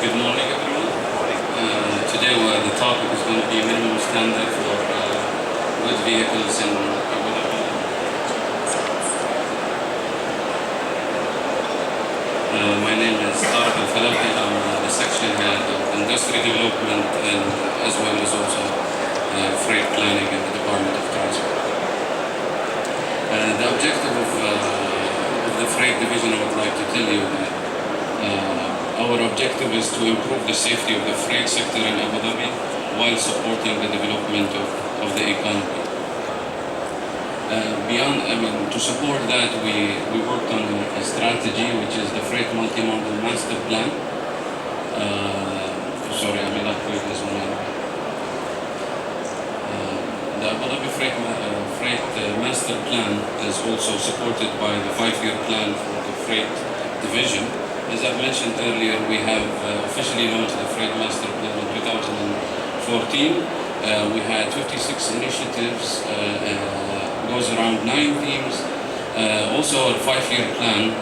Good morning, everyone. Today, the topic is going to be minimum standard for good vehicles in Abu Dhabi. My name is Tariq Falahi. I'm the section head of industry development and as well as also freight planning in the Department of Transport. The objective of the freight division, I would like to tell you that our objective is to improve the safety of the freight sector in Abu Dhabi while supporting the development of the economy. To support that, we worked on a strategy which is the Freight Multimodal Master Plan. Sorry, I may not read this one. The Abu Dhabi Freight Master Plan is also supported by the 5-year plan for the freight division. As I mentioned earlier, we have officially launched the Freight Master Plan in 2014. We had 56 initiatives, goes around 9 themes. Also our 5-year plan,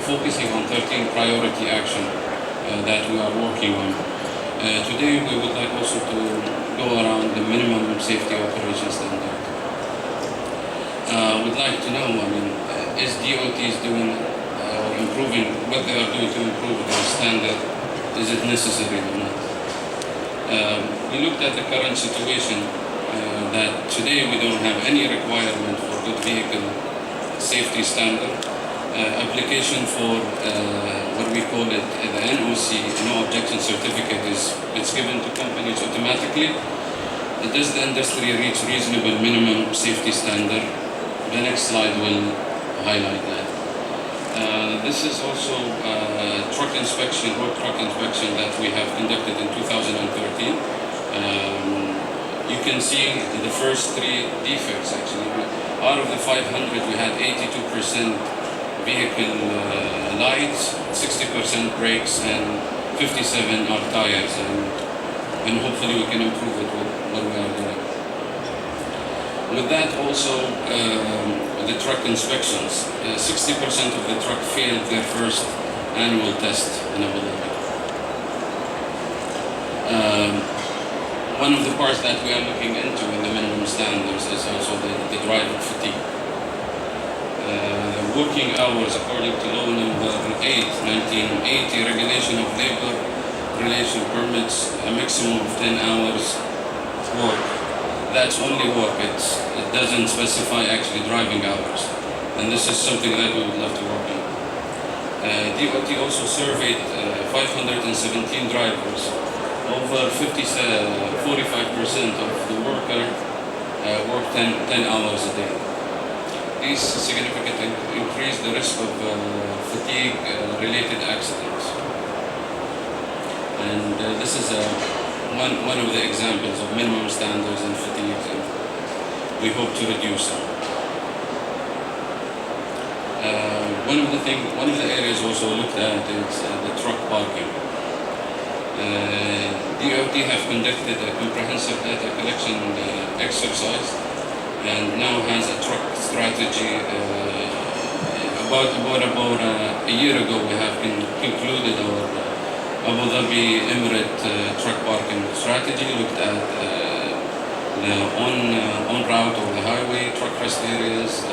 focusing on 13 priority action that we are working on. Today we would like also to go around the minimum safety operation standard. We'd like to know, is DOTs doing or improving what they are doing to improve their standard? Is it necessary or not? We looked at the current situation that today we don't have any requirement for good vehicle safety standard. Application for what we call it the NOC, no objection certificate, it's given to companies automatically. Does the industry reach reasonable minimum safety standard? The next slide will highlight that. This is also truck inspection, road truck inspection that we have conducted in 2013. You can see the first 3 defects actually. Out of the 500, we had 82% vehicle lights, 60% brakes, and 57 are tires. And hopefully we can improve it with what we are doing. With that also, the truck inspections, 60% of the truck failed their first annual test in Abu Dhabi. One of the parts that we are looking into in the minimum standards is also the driver fatigue. Working hours, according to law number 8, 1980, regulation of labor relation permits a maximum of 10 hours work. That's only work, it doesn't specify actually driving hours. And this is something that we would love to work on. DOT also surveyed 517 drivers. Over 45% of the worker work 10 hours a day. These significantly increase the risk of fatigue-related accidents. And this is one of the examples of minimum standards and fatigue, and we hope to reduce them. One of the areas also looked at is the truck parking. DOT have conducted a comprehensive data collection exercise and now has a truck strategy. About a year ago, we have concluded our Abu Dhabi Emirate truck parking strategy, looked at the on-route or the highway truck rest areas,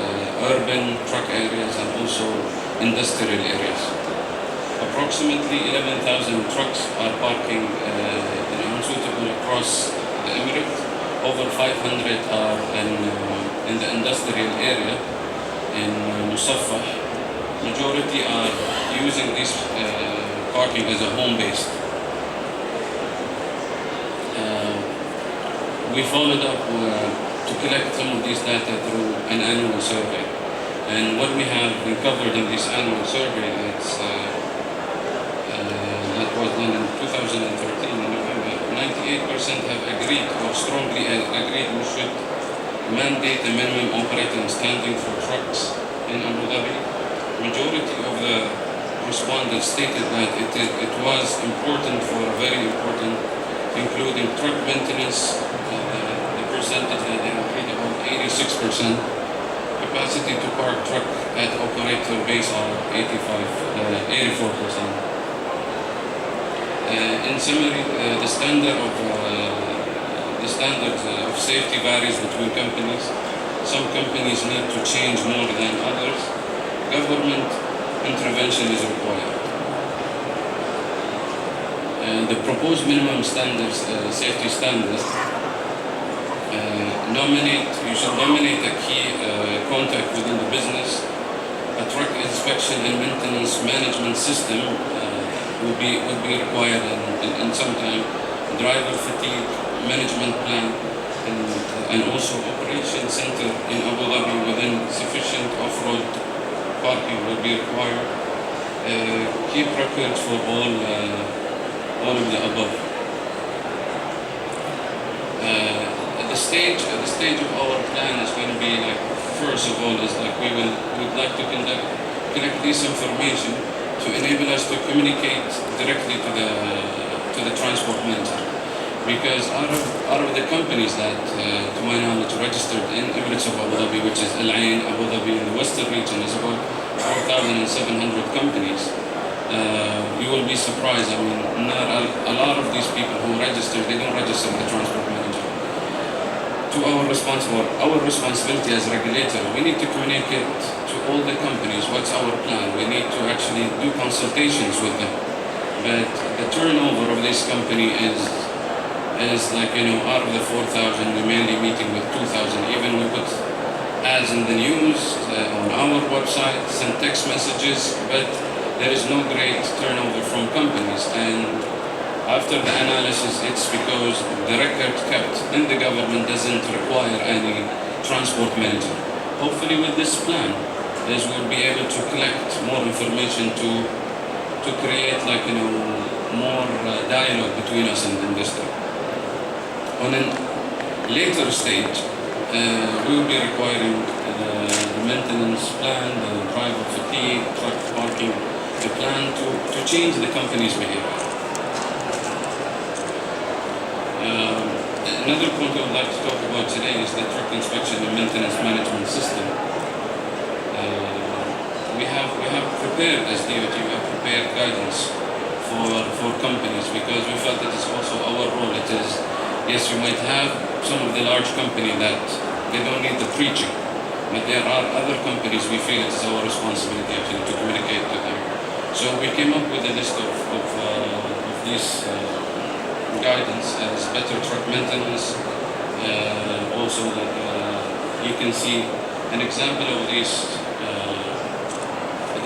urban truck areas, and also industrial areas. Approximately 11,000 trucks are parking unsuitable across the Emirate. Over 500 are in the industrial area in Musaffah. Majority are using this parking as a home base. We followed up to collect some of these data through an annual survey. And what we have uncovered in this annual survey that was done in 2013 in November, 98% have agreed or strongly agreed we should mandate a minimum operating standing for trucks in Abu Dhabi. Majority of the respondents stated that it was important for very important, including truck maintenance. The percentage that they agreed about 86%. Capacity to park truck at operator base are 84%. In summary, the standard of safety varies between companies. Some companies need to change more than others. Government intervention is required. The proposed minimum standards, safety standards, you should nominate a key contact within the business. A truck inspection and maintenance management system will be required in some time. Driver fatigue management plan and also operation center in Abu Dhabi within sufficient off-road parking will be required. Keep records for all of the above. The stage of our plan is going to be like, first of all, is like we'd like to collect this information to enable us to communicate directly to the transport manager. Because out of the companies that, to my knowledge, registered in Emirates of Abu Dhabi, which is Al Ain, Abu Dhabi in the western region, is about 4,700 companies. You will be surprised. I mean, a lot of these people who register, they don't register the transport manager. Our responsibility as a regulator, we need to communicate to all the companies what's our plan. We need to actually do consultations with them. But the turnover of this company is like, out of the 4,000, we're mainly meeting with 2,000. Even we put ads in the news, on our website, send text messages, but there is no great turnover from companies. And after the analysis, it's because the record kept in the government doesn't require any transport manager. Hopefully with this plan, we'll be able to collect more information to create more dialogue between us and the industry. On a later stage, we will be requiring the maintenance plan, the driver fatigue, truck parking, the plan to change the company's behavior. Another point I would like to talk about today is the truck inspection and maintenance management system. We have prepared, as DOT, we have prepared guidance for companies because we felt it is also our role. It is, yes, you might have some of the large companies that they don't need the preaching, but there are other companies we feel it is our responsibility actually to communicate to them. So we came up with a list of these guidance as better truck maintenance. Also, you can see an example of these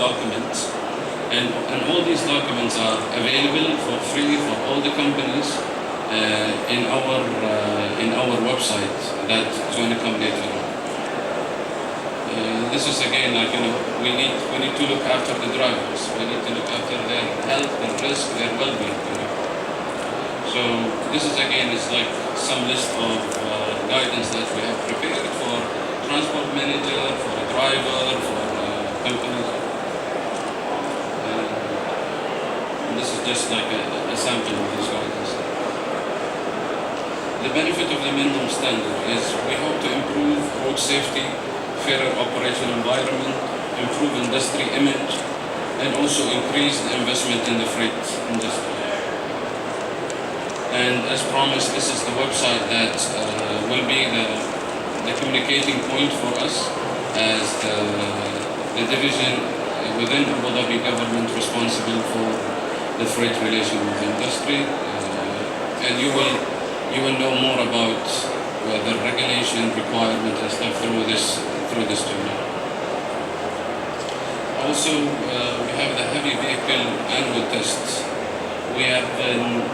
documents, and all these documents are available for free for all the companies in our website that is going to come later on. This is again we need to look after the drivers. We need to look after their health, their risk, their well-being. So this is again like some list of guidance that we have prepared for transport manager, for a driver, for companies. And this is just like a sample of this guidance. The benefit of the minimum standard is we hope to improve road safety, fairer operational environment, improve industry image, and also increase the investment in the freight industry. And as promised, this is the website that will be the communicating point for us as the division within Abu Dhabi government responsible for the freight relation with the industry. And you will know more about the regulation requirement and stuff through this journal. Also, we have the heavy vehicle annual tests. We have been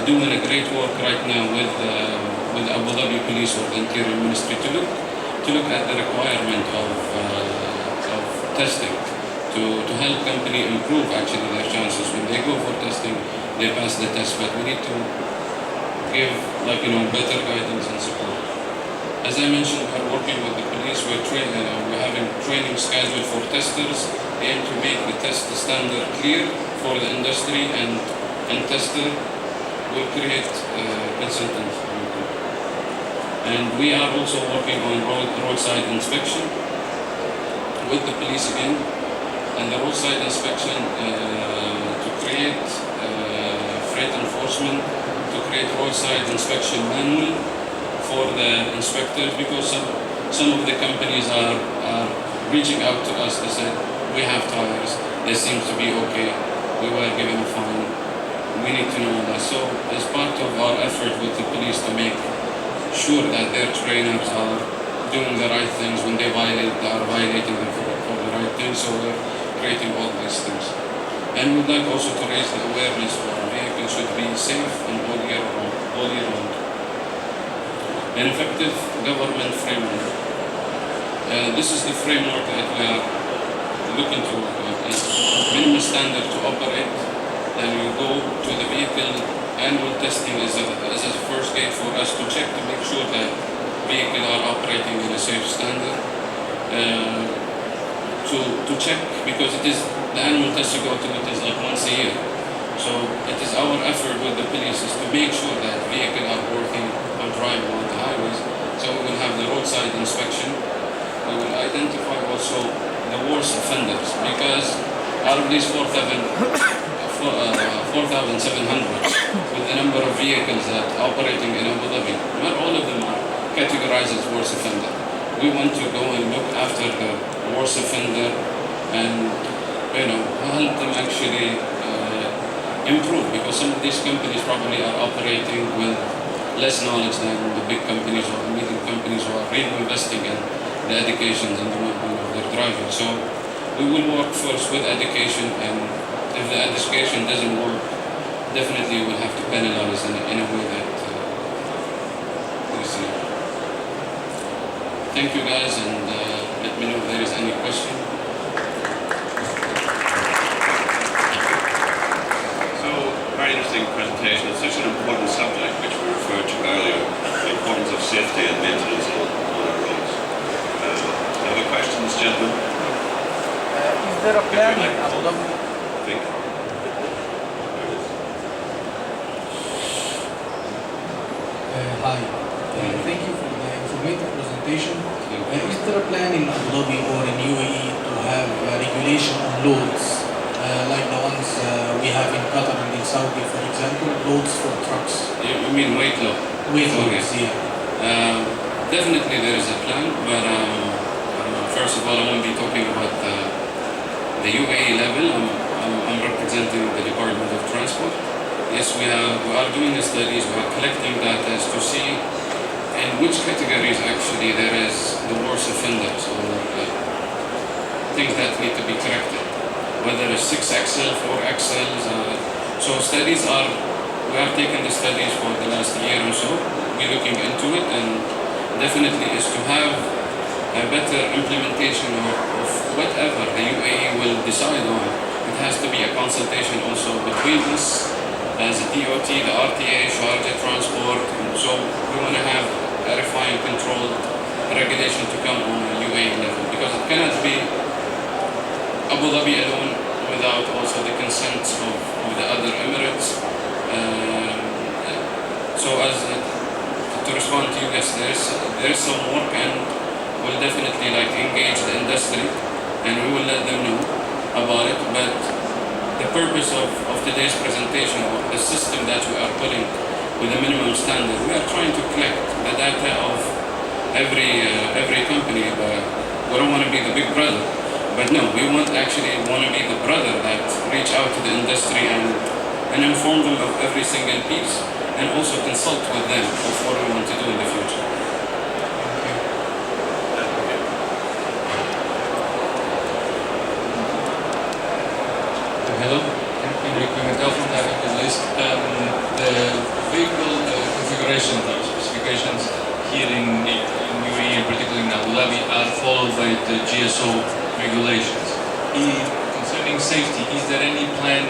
doing a great work right now with Abu Dhabi Police or the Interior Ministry to look at the requirement of testing to help company improve actually their chances when they go for testing. They pass the test, but we need to give better guidance and support. As I mentioned, we're working with the police. We're having training scheduled for testers, aim to make the test standard clear for the industry and tester will create consultants. And we are also working on roadside inspection with the police again, and the roadside inspection to create enforcement to create roadside inspection manual for the inspectors, because some of the companies are reaching out to us. They said, we have tires, they seem to be okay, we were given a fine, we need to know that. So as part of our effort with the police to make sure that their trainers are doing the right things when they are violating them for the right things, so we're creating all these things. And we'd like also to raise the awareness for our vehicles should be safe and all year round. An effective government framework. This is the framework that we are looking to minimum standard to operate. Then you go to the vehicle. Annual testing is a first gate for us to check to make sure that vehicles are operating in a safe standard. To check, because it is the annual test you go to it is like once a year. So it is our effort with the police is to make sure that vehicles are working or driving on the highways. So we will have the roadside inspection. We will identify also the worst offenders, because out of these 4,700 with the number of vehicles that are operating in Abu Dhabi, not all of them are categorized as worst offender. We want to go and look after the worst offender and help them actually improve, because some of these companies probably are operating with less knowledge than the big companies or the medium companies who are really investing in the education and the well-being of their drivers. So we will work first with education, and if the education doesn't work, definitely we'll have to penalize in a way that we see. Thank you guys, and let me know if there is any question. So, very interesting presentation. It's such an important subject which we referred to earlier, the importance of safety and maintenance on our roads. Other questions, gentlemen? Is there a plan in Abu Dhabi? Think. Hi. Thank you for the informative presentation. Is there a plan in Abu Dhabi or in UAE to have regulation on loads, like the ones we have in Qatar and in Saudi, for example, loads for trucks? You mean weight load? Weight loads, yeah. Definitely there is a plan, but first of all, I won't be talking about the UAE level. I'm representing the Department of Transport. Yes, we are doing the studies, we are collecting data to see in which categories actually there is the worst offenders or things that need to be corrected, whether it's 6XL, 4XLs. So we are taking the studies for the last year or so. We're looking into it, and definitely is to have a better implementation of whatever the UAE will decide on. It has to be a consultation also between us as a DOT, the RTA, Sharjah Transport. So we want to have a refined, controlled regulation to come on a UAE level, because it cannot be Abu Dhabi alone without also the consent of the other Emirates. So to respond to you guys, there's some work, and we'll definitely engage the industry, and we will let them know about it. But the purpose of today's presentation, or the system that we are putting with a minimum standard, we are trying to collect the data of every company. We don't want to be the big brother, but no, we want to be the brother that reach out to the industry and inform them of every single piece, and also consult with them of what we want to do in the future. Hello, Tariq from Tariq list. The vehicle configuration specifications here in UAE, and particularly in Abu Dhabi, are followed by the GSO regulations. Concerning safety, is there any plan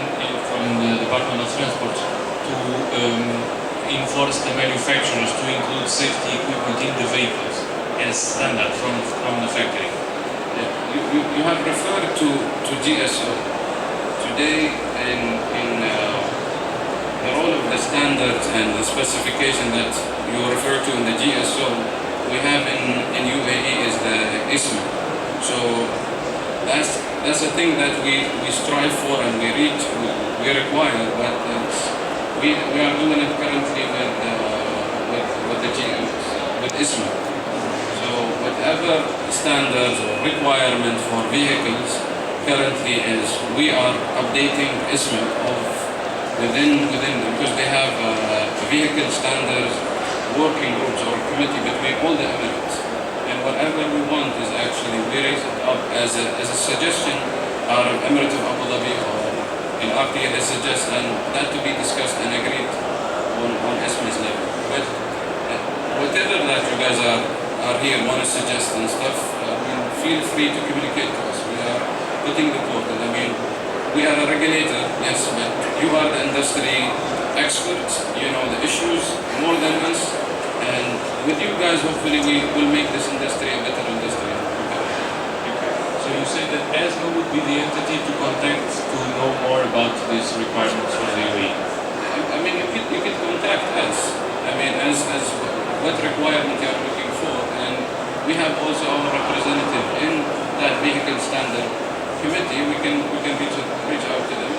from the Department of Transport to enforce the manufacturers to include safety equipment in the vehicles as standard from the factory? You have referred to GSO. Today, in the role of the standards and the specification that you refer to in the GSO, we have in UAE is the ISMA. So that's a thing that we strive for and we require, but we are doing it currently with the GMs, with ISMA. So whatever standards or requirement for vehicles currently is, we are updating ISMA of within because they have vehicle standards working groups or committee between all the Emirates. And whatever we want is actually we raise it up as a suggestion out of Emirate of Abu Dhabi or in RTA they suggest, and that to be discussed and agreed on ISMA's level. But whatever that you guys are here want to suggest and stuff, feel free to communicate to us. We are putting the portal. We are a regulator, yes, but you are the industry experts. You know the issues more than us, and with you guys, hopefully, we will make this industry a better industry. So you say that ESMA would be the entity to contact to know more about these requirements for the UAE? You could contact us. As what requirement you are looking for, and we have also our representative in that vehicle standard committee. We can reach out to them.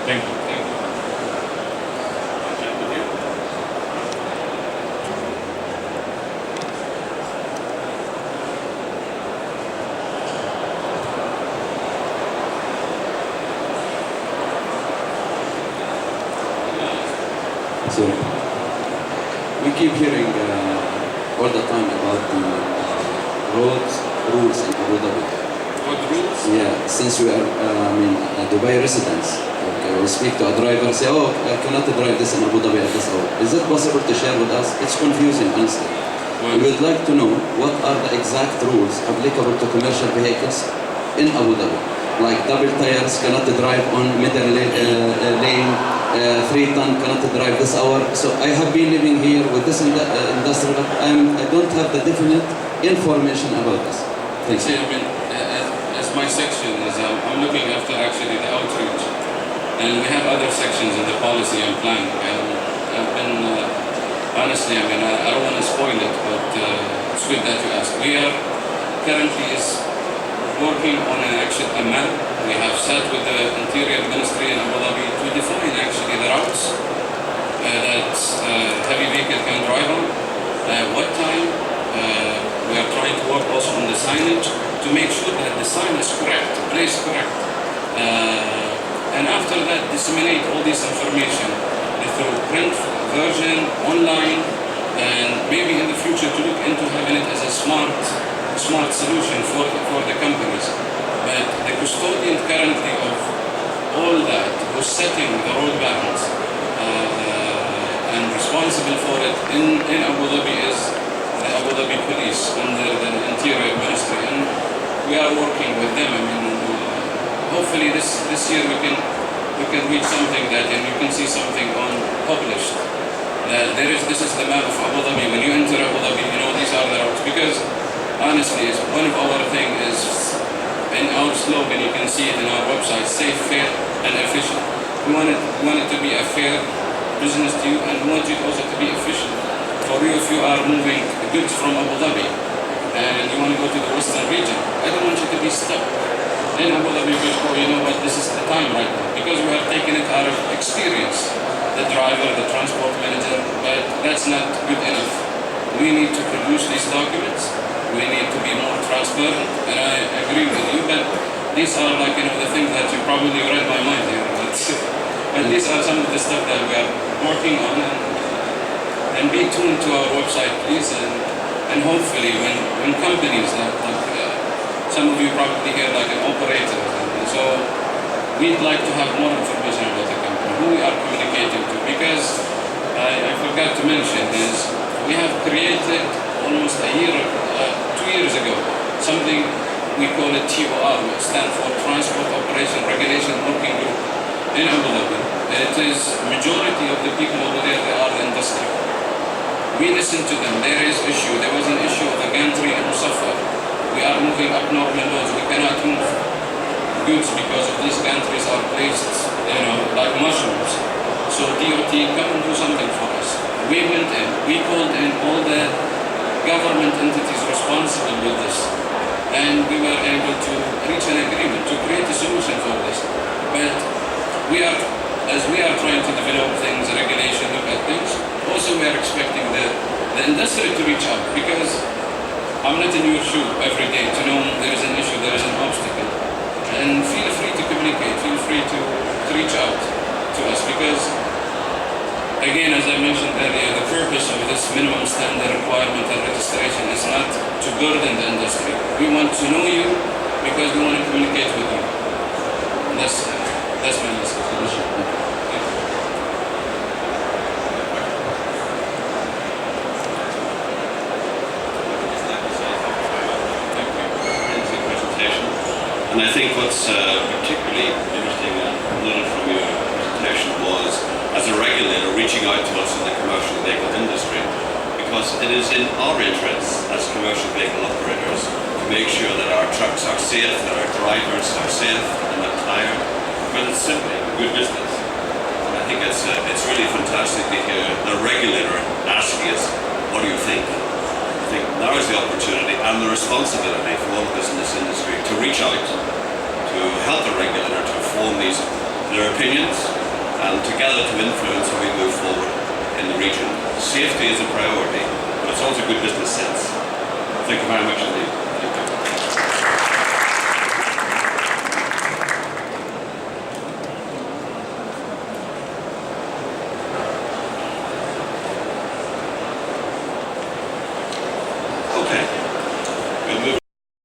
Thank you. Thank you. So we keep hearing all the time about the road rules in Abu Dhabi. What rules? Yeah, since we are Dubai residents, okay, we speak to a driver, say, oh, I cannot drive this in Abu Dhabi at this hour. Is it possible to share with us? It's confusing, honestly. We would like to know what are the exact rules applicable to commercial vehicles in Abu Dhabi. Like double tires cannot drive on middle lane, 3-ton cannot drive this hour. So I have been living here with this industry, but I don't have the definite information about this. Thank you. As my section is, I'm looking after actually the outreach, and we have other sections in the policy and planning. And I've been honestly, I don't want to spoil it, but it's good that you asked. We are currently working on a map. We have sat with the Interior Ministry in Abu Dhabi to define actually the routes that heavy vehicle can drive on, what time. We are trying to work also on the signage to make sure that the sign is correct, placed correct. And after that, disseminate all this information through print version, online, and maybe in the future to look into having it as a smart solution for the companies. But the custodian currently of all that, who's setting the road balance and responsible for it in Abu Dhabi is the Abu Dhabi Police under the Interior Ministry, and we are working with them. Hopefully this year we can reach something that, and you can see something published. This is the map of Abu Dhabi. When you enter Abu Dhabi, these are the routes. Because honestly, one of our thing is in our slogan. You can see it in our website: safe, fair, and efficient. We want it to be a fair business to you, and we want it also to be efficient for you. If you are moving goods from Abu Dhabi and you want to go to the western region, I don't want you to be stuck in Abu Dhabi because, you know what, this is the time right now. Because we are taking it out of experience, the driver, the transport manager, but that's not good enough. We need to produce these documents. We need to be more transparent, and I agree with you, but these are the things that you probably read my mind here. But these are some of the stuff that we are working on, and be tuned to our website, please, and hopefully when companies some of you probably hear an operator, and so we'd like to have more information about the company, who we are communicating to, because I forgot to mention is we have created almost 2 years ago something we call it TOR, which stands for Transport Operation Regulation Working Group in Abu Dhabi. And it is majority of the people over there, they are the industry. We listen to them. There is issue. There was an issue of the gantry and Musafar. We are moving up normal roads. We cannot move goods because of these gantries are placed, like mushrooms. So DOT, come and do something for us. We went in. We called in all the government entities responsible with this, and we were able to reach an agreement to create a solution for this. But we are as we are trying to develop things, regulation, look at things, also we are expecting the industry to reach out, because I'm not in your shoe every day to know there is an issue, there is an obstacle. And feel free to communicate, feel free to reach out to us, because again, as I mentioned earlier, the purpose of this minimum standard requirement and registration is not to burden the industry. We want to know you because we want to communicate with you. And that's my message. And I think what's particularly interesting and noted from your presentation was, as a regulator, reaching out to us in the commercial vehicle industry, because it is in our interests as commercial vehicle operators to make sure that our trucks are safe, that our drivers are safe and not tired, because it's simply good business. And I think it's really fantastic to hear the regulator asking us, what do you think? I think now is the opportunity and the responsibility for all of us in this industry to reach out, to help the regulator to form their opinions, and together to influence how we move forward in the region. Safety is a priority, but it's also good business sense. Thank you very much indeed.